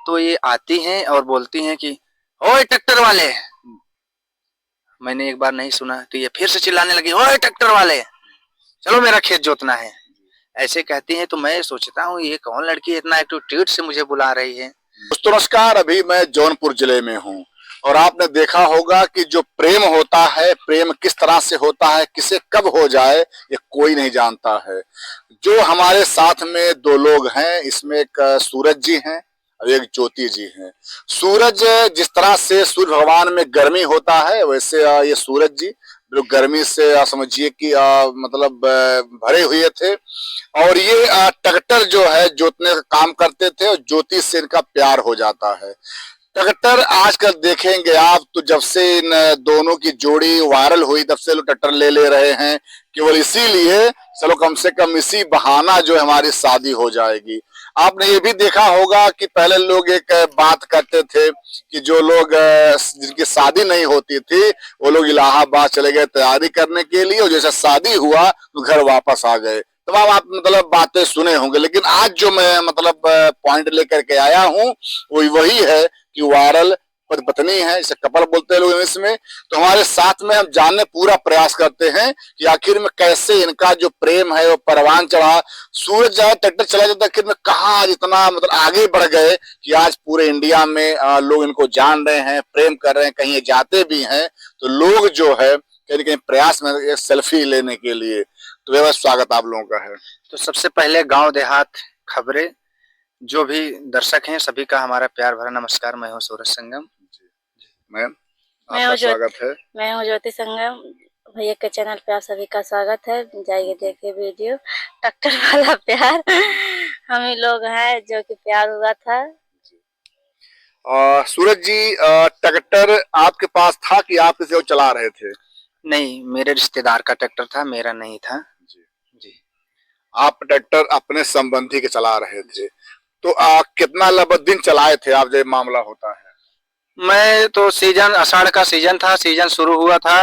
तो ये आती हैं और बोलती हैं कि ओए ट्रैक्टर वाले। मैंने एक बार नहीं सुना तो ये फिर से चिल्लाने लगी, ओए ट्रैक्टर वाले चलो मेरा खेत जोतना है। ऐसे कहती हैं तो मैं सोचता हूँ ये कौन लड़की इतना एटीट्यूड से मुझे बुला रही है। दोस्तों नमस्कार, अभी मैं जौनपुर जिले में हूँ और आपने देखा होगा कि जो प्रेम होता है, प्रेम किस तरह से होता है, किसे कब हो जाए ये कोई नहीं जानता है। जो हमारे साथ में दो लोग हैं, इसमें एक सूरज जी हैं और एक ज्योति जी हैं। सूरज जिस तरह से सूर्य भगवान में गर्मी होता है, वैसे ये सूरज जी जो गर्मी से समझिए कि मतलब भरे हुए थे और ये ट्रैक्टर जो है जोतने का काम करते थे और ज्योति से इनका प्यार हो जाता है। ट्रैक्टर आजकल देखेंगे आप तो जब से इन दोनों की जोड़ी वायरल हुई तब से लोग ट्रैक्टर ले रहे हैं, केवल इसीलिए चलो कम से कम इसी बहाना जो हमारी शादी हो जाएगी। आपने ये भी देखा होगा कि पहले लोग एक बात करते थे कि जो लोग जिनकी शादी नहीं होती थी वो लोग इलाहाबाद चले गए तैयारी करने के लिए और जैसे शादी हुआ तो घर वापस आ गए। तमाम आप मतलब बातें सुने होंगे, लेकिन आज जो मैं मतलब पॉइंट लेकर के आया हूँ वो वही है कि वायरल पति पत्नी है, इसे कपल बोलते हैं लोग इंग्लिश में। तो हमारे साथ में हम जानने पूरा प्रयास करते हैं कि आखिर में कैसे इनका जो प्रेम है वो परवान चढ़ा। सूरज जहाँ ट्रैक्टर चला जाता आखिर में कहाँ इतना मतलब आगे बढ़ गए कि आज पूरे इंडिया में लोग इनको जान रहे हैं, प्रेम कर रहे हैं, कहीं जाते भी हैं तो लोग जो है कहीं न कहीं प्रयास में सेल्फी लेने के लिए। तो व्यवस्था स्वागत आप लोगों का है। तो सबसे पहले गांव देहात खबरें जो भी दर्शक हैं सभी का हमारा प्यार भरा नमस्कार। मैं हूँ सूरज संगम। मैम आपका स्वागत है। मैं हूँ ज्योति संगम। भैया के चैनल पे आप सभी का स्वागत है। जाइए देखिए वीडियो ट्रैक्टर वाला प्यार। हम ही लोग हैं जो कि प्यार हुआ था। सूरज जी ट्रैक्टर आपके पास था कि आप किसी को चला रहे थे? नहीं, मेरे रिश्तेदार का ट्रैक्टर था, मेरा नहीं था। जी। आप ट्रैक्टर अपने संबंधी के चला रहे थे तो कितना लगभग दिन चलाए थे आप जब मामला होता है? मैं तो सीजन आषाढ़ का सीजन था, सीजन शुरू हुआ था,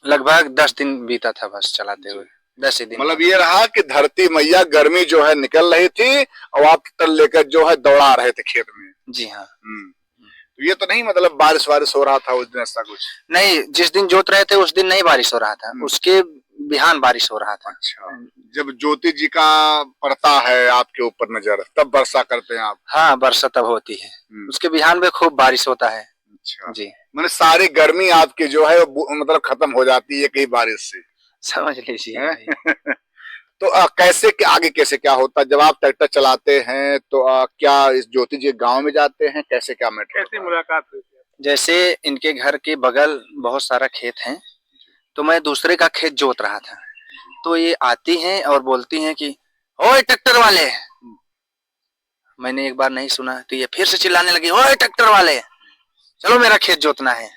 लगभग 10 दिन बीता था बस चलाते हुए। 10 दिन मतलब ये रहा कि धरती मैया गर्मी जो है निकल रही थी और आप ट्रैक्टर लेकर जो है दौड़ा रहे थे खेत में। जी हाँ। तो ये तो नहीं मतलब बारिश वारिश हो रहा था उस दिन? ऐसा कुछ नहीं, जिस दिन जोत रहे थे उस दिन नहीं बारिश हो रहा था, उसके बिहान बारिश हो रहा था। अच्छा, जब ज्योति जी का पड़ता है आपके ऊपर नजर तब वर्षा करते हैं आप? हाँ, वर्षा तब होती है, उसके बिहान में खूब बारिश होता है। अच्छा जी, मैंने सारी गर्मी आपकी जो है वो मतलब खत्म हो जाती है कई बारिश से, समझ लीजिए। तो कैसे क्या आगे कैसे क्या होता जब आप ट्रैक्टर चलाते हैं तो क्या इस ज्योति जी गांव में जाते हैं, कैसे क्या मैटर, कैसे मुलाकात हुई? जैसे इनके घर के बगल बहुत सारा खेत है तो मैं दूसरे का खेत जोत रहा था तो ये आती हैं और बोलती हैं कि ओए ट्रैक्टर वाले। मैंने एक बार नहीं सुना तो ये फिर से चिल्लाने लगी, ओए ट्रैक्टर वाले चलो मेरा खेत जोतना है।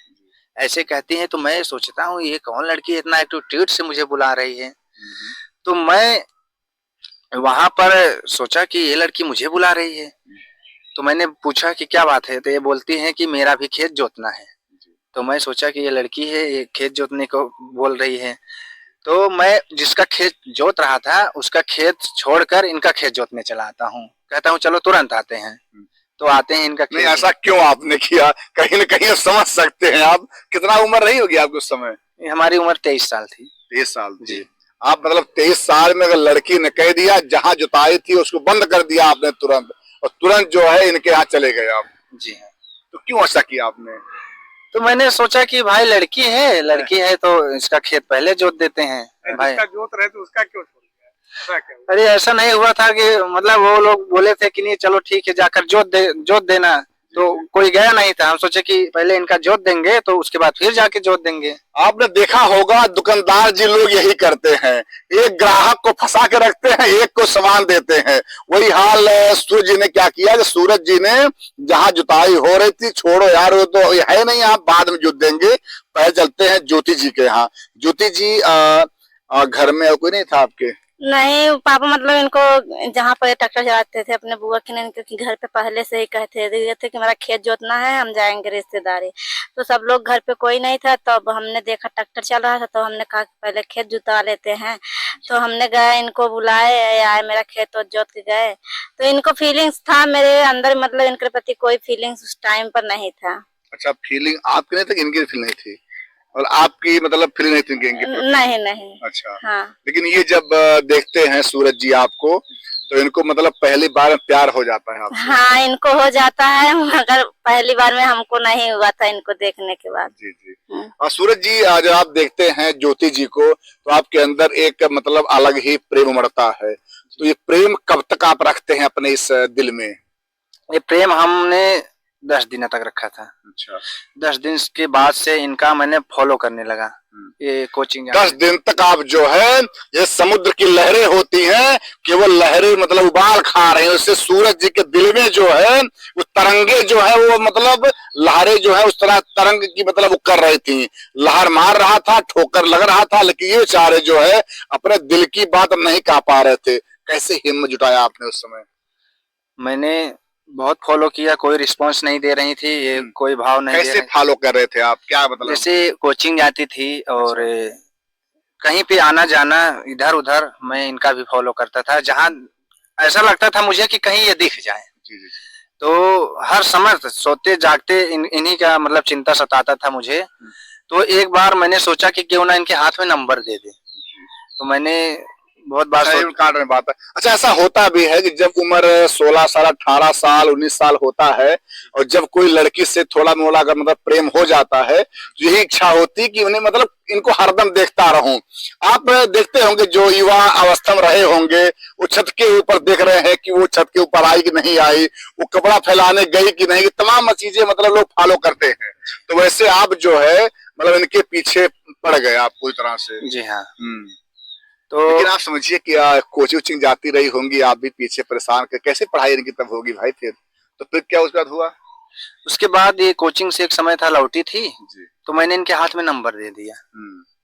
ऐसे कहती हैं तो मैं सोचता हूँ ये कौन लड़की इतना एटीट्यूड से मुझे बुला रही है। तो मैं वहां पर सोचा कि ये लड़की मुझे बुला रही है तो मैंने पूछा कि क्या बात है, तो ये बोलती है कि मेरा भी खेत जोतना है। तो मैं सोचा कि ये लड़की है, ये खेत जोतने को बोल रही है। तो मैं जिसका खेत जोत रहा था उसका खेत छोड़कर इनका खेत जोतने चला आता हूँ। कहता हूँ चलो तुरंत आते हैं। तो आते हैं इनका खेत। नहीं ऐसा क्यों आपने किया, कहीं न कहीं समझ सकते हैं आप। कितना उम्र रही होगी आपकी उस समय? हमारी उम्र 23 साल थी। 23 साल जी। आप मतलब 23 साल में अगर लड़की ने कह दिया जहाँ जुताई थी उसको बंद कर दिया आपने तुरंत, और तुरंत जो है इनके यहाँ चले गए आप? जी हाँ। तो क्यों ऐसा किया आपने? तो मैंने सोचा कि भाई लड़की है तो इसका खेत पहले जोत देते हैं। भाई जोत रहे तो उसका क्यों छोड़ दिया? अरे ऐसा नहीं हुआ था कि मतलब वो लोग बोले थे कि नहीं चलो ठीक है जाकर जोत देना, तो कोई गया नहीं था। हम सोचे कि पहले इनका जोत देंगे तो उसके बाद फिर जाके जोत देंगे। आपने देखा होगा दुकानदार जी लोग यही करते हैं, एक ग्राहक को फंसा के रखते हैं, एक को सामान देते हैं। वही हाल सूरज जी ने क्या किया कि सूरज जी ने जहां जुताई हो रही थी, छोड़ो यार वो तो है नहीं, आप बाद में जोत देंगे, पहले चलते हैं ज्योति जी के यहाँ। ज्योति जी घर में कोई नहीं था आपके? नहीं पापा मतलब इनको जहाँ पर ट्रैक्टर चलाते थे अपने बुआ के नहीं, क्योंकि घर पे पहले से ही कहते थे कि मेरा खेत जोतना है, हम जाएंगे रिश्तेदारी। तो सब लोग घर पे कोई नहीं था, तो अब हमने देखा ट्रैक्टर चल रहा था, तो हमने कहा कि पहले खेत जुता लेते हैं। तो हमने गए, इनको बुलाए, आए मेरा खेत और जोत के गए। तो इनको फीलिंग्स था मेरे अंदर, मतलब इनके प्रति कोई फीलिंग्स उस टाइम पर नहीं था। अच्छा, फीलिंग आपकी नहीं थी, इनकी फीलिंग नहीं थी, और आपकी मतलब फीलिंग नहीं थी इनकी प्रति? नहीं नहीं। अच्छा। हाँ। लेकिन ये जब देखते हैं सूरज जी आपको, तो इनको मतलब पहली बार में प्यार हो जाता है आपसे? हाँ, इनको हो जाता है, मगर पहली बार में हमको नहीं हुआ था इनको देखने के बाद। जी जी। और सूरज जी जब आप देखते हैं ज्योति जी को, तो आपके अंदर एक मतलब अलग ही प्रेम उमड़ता है। तो ये प्रेम कब तक आप रखते हैं अपने इस दिल में? ये प्रेम हमने 10 दिन तक रखा था। अच्छा। 10 दिन के बाद से इनका मैंने फॉलो करने लगा, ये कोचिंग। 10 दिन तक आप जो है, ये समुद्र की लहरें होती हैं, केवल लहरें मतलब उबाल खा रहे हैं, उससे सूरज जी के दिल में जो है वो तरंगे जो है वो मतलब लहरें जो है उस तरह तरंग की मतलब वो कर रही थी, लहर मार रहा था, ठोकर लग रहा था, लेकिन ये बेचारे जो है अपने दिल की बात नहीं कह पा रहे थे। कैसे हिम्मत जुटाया आपने उस समय? मैंने बहुत फॉलो किया, कोई रिस्पांस नहीं दे रही थी, ये कोई भाव नहीं दे कैसे रही। फॉलो कर रहे थे आप, क्या मतलब? जैसे कोचिंग जाती थी और कहीं पे आना जाना इधर उधर मैं इनका भी फॉलो करता था, जहां ऐसा लगता था मुझे कि कहीं ये दिख जाए। जी जी। तो हर समय सोते जागते इन्हीं का मतलब चिंता सताता था मुझे। तो एक बार मैंने सोचा कि क्यों ना इनके हाथ में नंबर दे दे। तो मैंने बहुत बार काट में बात है। अच्छा, ऐसा होता भी है कि जब उम्र 16 साल, 18 साल, 19 साल होता है, और जब कोई लड़की से थोड़ा मोड़ा अगर मतलब प्रेम हो जाता है, तो यही इच्छा होती कि उन्हें मतलब इनको हरदम देखता रहूं। आप देखते होंगे जो युवा अवस्था में रहे होंगे, वो छत के ऊपर देख रहे हैं कि वो छत के ऊपर आई कि नहीं आई, वो कपड़ा फैलाने गई कि नहीं, तमाम चीजें मतलब लोग फॉलो करते हैं। तो वैसे आप जो है मतलब इनके पीछे पड़ गए आप पूरी तरह से? जी हाँ। तो लेकिन आप समझिए कि कोचिंग वोचिंग जाती रही होंगी, आप भी पीछे परेशान कर, कैसे पढ़ाई इनकी तब होगी भाई फिर? तो फिर क्या उसके बाद हुआ? उसके बाद ये कोचिंग से एक समय था लौटी थी जी। तो मैंने इनके हाथ में नंबर दे दिया,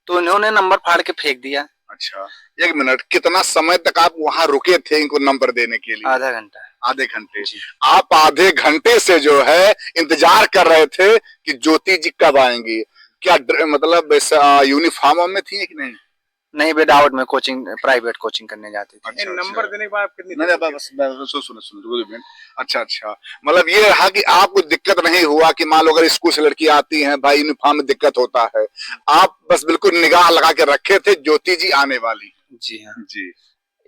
तो इन्होंने नंबर फाड़ के फेंक दिया। अच्छा, एक मिनट, कितना समय तक आप वहां रुके थे इनको नंबर देने के लिए? आधा घंटा। आधे घंटे? आप आधे घंटे से जो है इंतजार कर रहे थे कि ज्योति जी कब आएंगी? क्या मतलब यूनिफॉर्म में थी कि नहीं? नहीं, विदाउट में कोचिंग, प्राइवेट कोचिंग करने जाते थे। अच्छा, नंबर देने के बाद कितनी? नहीं बस सुनो। अच्छा अच्छा, मतलब ये रहा कि आपको दिक्कत नहीं हुआ कि मान लो अगर स्कूल से लड़की आती है भाई यूनिफॉर्म में दिक्कत होता है, आप बस बिल्कुल निगाह लगा के रखे थे ज्योति जी आने वाली? जी हाँ जी।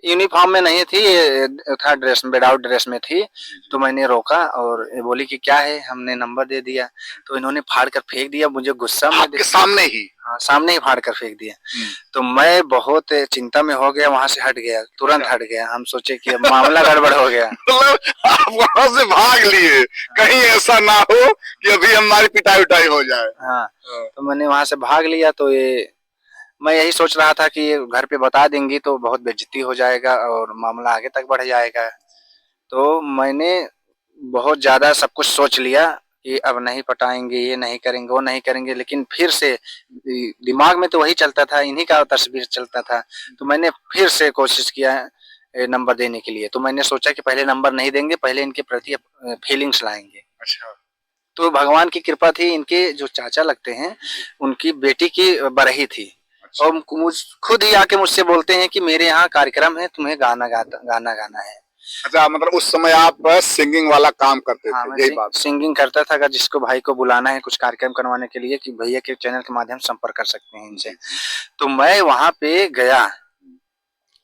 यूनिफॉर्म में नहीं थी, ये था ड्रेस, विदाउट ड्रेस में थी। तो मैंने रोका और ये बोली कि क्या है, हमने नंबर दे दिया। तो इन्होंने फाड़ कर फेंक दिया, मुझे गुस्सा में आपके सामने ही? हाँ, सामने ही फाड़ कर फेंक दिया। तो मैं बहुत चिंता में हो गया, वहां से हट गया, तुरंत हट गया। हम सोचे कि मामला गड़बड़ हो गया। मतलब आप वहां से भाग लिए, कहीं ऐसा ना हो कि अभी हमारी पिटाई उटाई हो जाए। हाँ, तो मैंने वहां से भाग लिया। तो ये मैं यही सोच रहा था कि ये घर पे बता देंगी तो बहुत बेइज्जती हो जाएगा और मामला आगे तक बढ़ जाएगा। तो मैंने बहुत ज्यादा सब कुछ सोच लिया कि अब नहीं पटाएंगे, ये नहीं करेंगे, वो नहीं करेंगे, लेकिन फिर से दिमाग में तो वही चलता था, इन्हीं का तस्वीर चलता था। तो मैंने फिर से कोशिश किया नंबर देने के लिए। तो मैंने सोचा कि पहले नंबर नहीं देंगे, पहले इनके प्रति फीलिंग्स लाएंगे। अच्छा। तो भगवान की कृपा थी, इनके जो चाचा लगते हैं उनकी बेटी की बरही थी। और मुझ खुद ही आके मुझसे बोलते हैं कि मेरे यहाँ कार्यक्रम है, तुम्हें गाना गाना है। अच्छा, मतलब उस समय आप सिंगिंग वाला काम करते हाँ, थे? यही बात? सिंगिंग करता था, अगर जिसको भाई को बुलाना है कुछ कार्यक्रम करवाने के लिए कि भैया के चैनल के माध्यम से संपर्क कर सकते हैं इनसे। तो मैं वहां पे गया,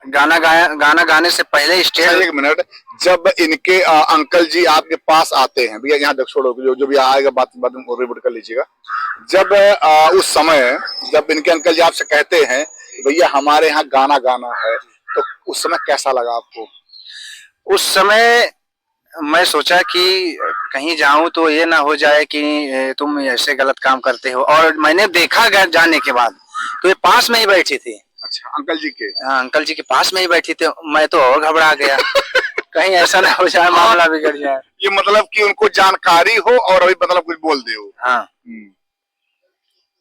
गाना गाने से पहले स्टेज। एक मिनट, जब इनके अंकल जी आपके पास आते हैं, भैया यहाँ तक छोड़ो, जो भी आएगा बात रिपोर्ट कर लीजिएगा। जब उस समय जब इनके अंकल जी आपसे कहते हैं भैया हमारे यहाँ गाना गाना है, तो उस समय कैसा लगा आपको? उस समय मैं सोचा कि कहीं जाऊं तो ये ना हो जाए कि तुम ऐसे गलत काम करते हो। और मैंने देखा जाने के बाद तो ये पास में ही बैठी थी। अच्छा, अंकल जी के? हाँ, अंकल जी के पास में ही बैठी थी। मैं तो और घबरा गया कहीं ऐसा ना हो जाए मामला बिगड़ जाए। ये मतलब कि उनको जानकारी हो और अभी मतलब कुछ बोल दे हो। हाँ।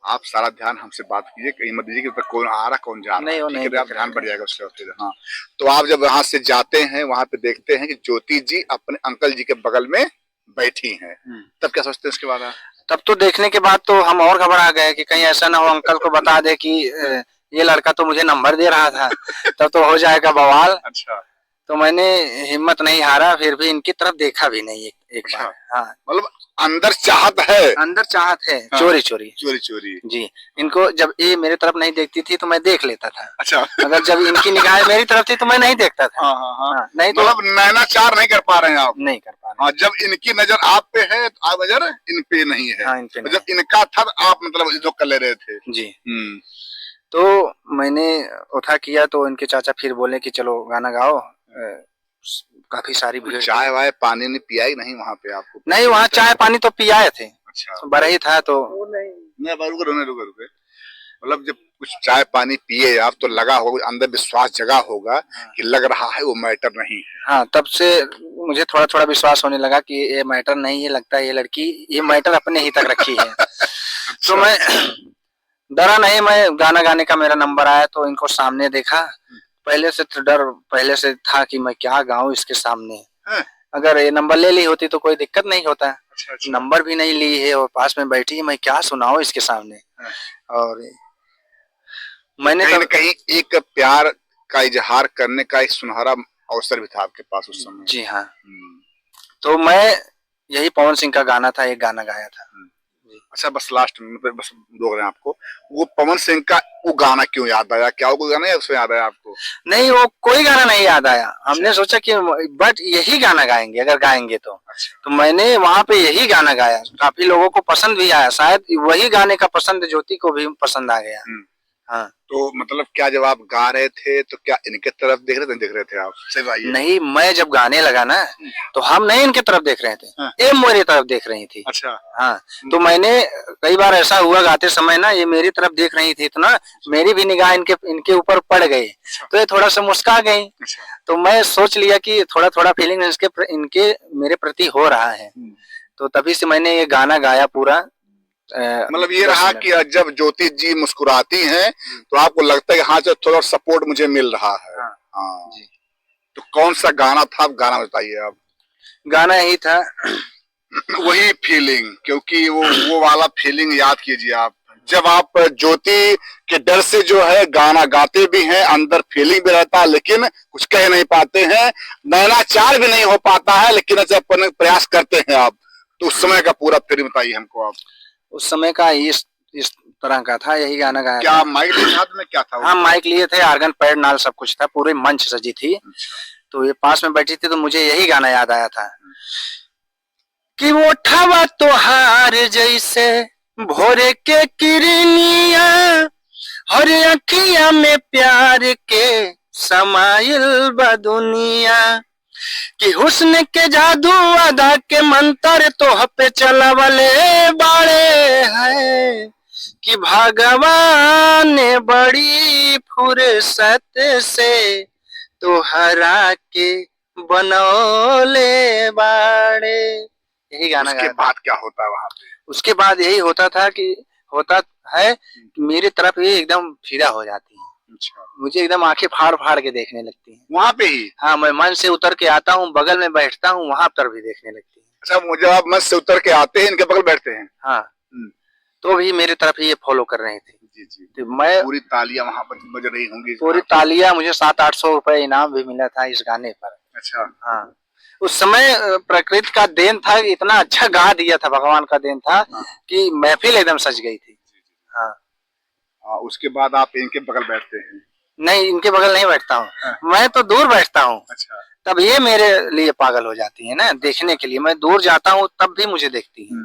आप सारा ध्यान हमसे बात कीजिए, कहीं मत दीजिए कि कौन आ रहा कौन जा रहा। नहीं, वो ठीक नहीं है, आप दिख ध्यान रहा बढ़ जाएगा उसके होते। हाँ, तो आप जब वहां से जाते हैं वहां पे देखते हैं कि ज्योति जी अपने अंकल जी के बगल में बैठी हैं, तब क्या सोचते हैं उसके बाद आप? तब तो देखने के बाद तो हम और घबरा गए कि कहीं ऐसा ना हो अंकल को बता दे कि ये लड़का तो मुझे नंबर दे रहा था, तब तो हो जाएगा बवाल। अच्छा, तो मैंने हिम्मत नहीं हारा, फिर भी इनकी तरफ देखा भी नहीं एक बार। हाँ, मतलब अंदर चाहत है, अंदर चाहत है, हाँ, चोरी चोरी चोरी चोरी। जी। इनको जब ये मेरे तरफ नहीं देखती थी तो मैं देख लेता था। अच्छा, अगर जब इनकी निगाहें मेरी तरफ थी तो मैं नहीं देखता था। हाँ हाँ हाँ, हाँ, नहीं तो मतलब नैनाचार नहीं कर पा रहे हैं आप? नहीं कर पा रहे। हाँ, जब इनकी नजर आप पे है तो आप नजर इन पे नहीं है। हाँ, इन पे नहीं। जब इनका था तो आप मतलब जो कर ले रहे थे जी। हम्म। तो मैंने उठा किया तो इनके चाचा फिर बोले कि चलो गाना गाओ। काफी सारी भीड़। चाय वाय पानी नहीं पिया ही नहीं वहाँ पे आपको? नहीं, वहाँ चाय पानी तो पियाए थे। अच्छा, बड़ा ही था तो नहीं, रुके। मतलब जब कुछ चाय पानी पिए आप तो लगा होगा अंदर विश्वास जगा होगा कि लग रहा है वो मैटर नहीं है। हाँ, तब से मुझे थोड़ा थोड़ा विश्वास होने लगा कि ये मैटर नहीं है, लगता है ये लड़की ये मैटर अपने ही तक रखी है। तो मैं डरा नहीं, मैं गाना गाने का मेरा नंबर आया तो इनको सामने देखा। पहले से तो डर पहले से था कि मैं क्या गाऊं इसके सामने। अगर ये नंबर ले ली होती तो कोई दिक्कत नहीं होता। अच्छा। नंबर भी नहीं ली है और पास में बैठी है, मैं क्या सुनाऊं इसके सामने। और मैंने कहीं न कहीं एक प्यार का इजहार करने का एक सुनहरा अवसर भी था आपके पास उस समय। जी हाँ। तो मैं यही पवन सिंह का गाना था, एक गाना गाया था। अच्छा, बस लास्ट में बस रोक रहे हैं आपको, वो पवन सिंह का वो गाना क्यों याद आया? क्या वो गाना है उसमें याद आया आपको? नहीं, वो कोई गाना नहीं याद आया। हमने सोचा कि बट यही गाना गाएंगे, अगर गाएंगे तो। तो मैंने वहां पे यही गाना गाया, काफी लोगों को पसंद भी आया, शायद वही गाने का पसंद ज्योति को भी पसंद आ गया। हाँ। तो मतलब क्या जब आप गा रहे थे तो क्या इनके तरफ देख रहे थे आप? सही बात है। नहीं, मैं जब गाने लगा ना तो हम नहीं इनके तरफ देख रहे थे। ये मेरी तरफ देख रही थी। अच्छा। हाँ, तो मैंने कई बार ऐसा हुआ गाते समय ना, ये मेरी तरफ देख रही थी तो ना मेरी भी निगाह इनके ऊपर पड़ गई। तो ये थोड़ा सा मुस्कुरा गई। तो मैं सोच लिया कि थोड़ा थोड़ा फीलिंग इनके मेरे प्रति हो रहा है। तो तभी से मैंने ये गाना गाया पूरा। मतलब ये रहा कि जब ज्योति जी मुस्कुराती हैं तो आपको लगता है कि हाँ, जो थोड़ा सपोर्ट मुझे मिल रहा है। हाँ जी। तो कौन सा गाना था, गाना बताइए आप। गाना यही था वही फीलिंग, क्योंकि वो वाला फीलिंग याद कीजिए आप, जब आप ज्योति के डर से जो है गाना गाते भी हैं, अंदर फीलिंग भी रहता है लेकिन कुछ कह नहीं पाते हैं, नैनाचार भी नहीं हो पाता है, लेकिन ऐसे अपन प्रयास करते हैं आप। तो उस समय का पूरा फीलिंग बताइए हमको आप। उस समय का इस तरह का था, यही गाना गाया। क्या माइक लिए हाथ में क्या था? हाँ, माइक लिए थे, आर्गन पैड नाल सब कुछ था, पूरे मंच सजी थी। तो ये पास में बैठी थी तो मुझे यही गाना याद आया था कि वो ठवा तोहार जैसे भोरे के किरनिया, हर अखिया में प्यार के समाइल बा दुनिया, कि हुस्न के जादू अदा के मंत्र तोह पे चलवले बाड़े है, कि भगवान ने बड़ी फुर्सत से तोहरा के बनौले बाड़े। यही गाना उसके बाद क्या होता है वहां पे? उसके बाद यही होता था कि होता है कि मेरी तरफ ही एकदम फिदा हो जाती है। अच्छा। मुझे एकदम आंखें फाड़ फाड़ के देखने लगती हैं वहां पे ही। हाँ, मैं मंच से उतर के आता हूँ, बगल में बैठता हूँ, वहां पर भी देखने लगती है। अच्छा, जब आप मंच से उतर के आते हैं इनके बगल बैठते हैं? हाँ। तो भी मेरी तरफ ही ये फॉलो कर रहे थे। जी जी। तो मैं पूरी तालियां वहां पर बज रही होंगी? पूरी तालियां, मुझे 700-800 रुपए इनाम भी मिला था इस गाने पर। अच्छा। हाँ। उस समय प्रकृति का देन था, इतना अच्छा गा दिया था, भगवान का देन था कि महफिल एकदम सज गई थी। हाँ। उसके बाद आप इनके बगल बैठते हैं? नहीं, इनके बगल नहीं बैठता हूँ। मैं तो दूर बैठता हूँ। अच्छा। तब ये मेरे लिए पागल हो जाती है ना देखने के लिए। मैं दूर जाता हूँ तब भी मुझे देखती है।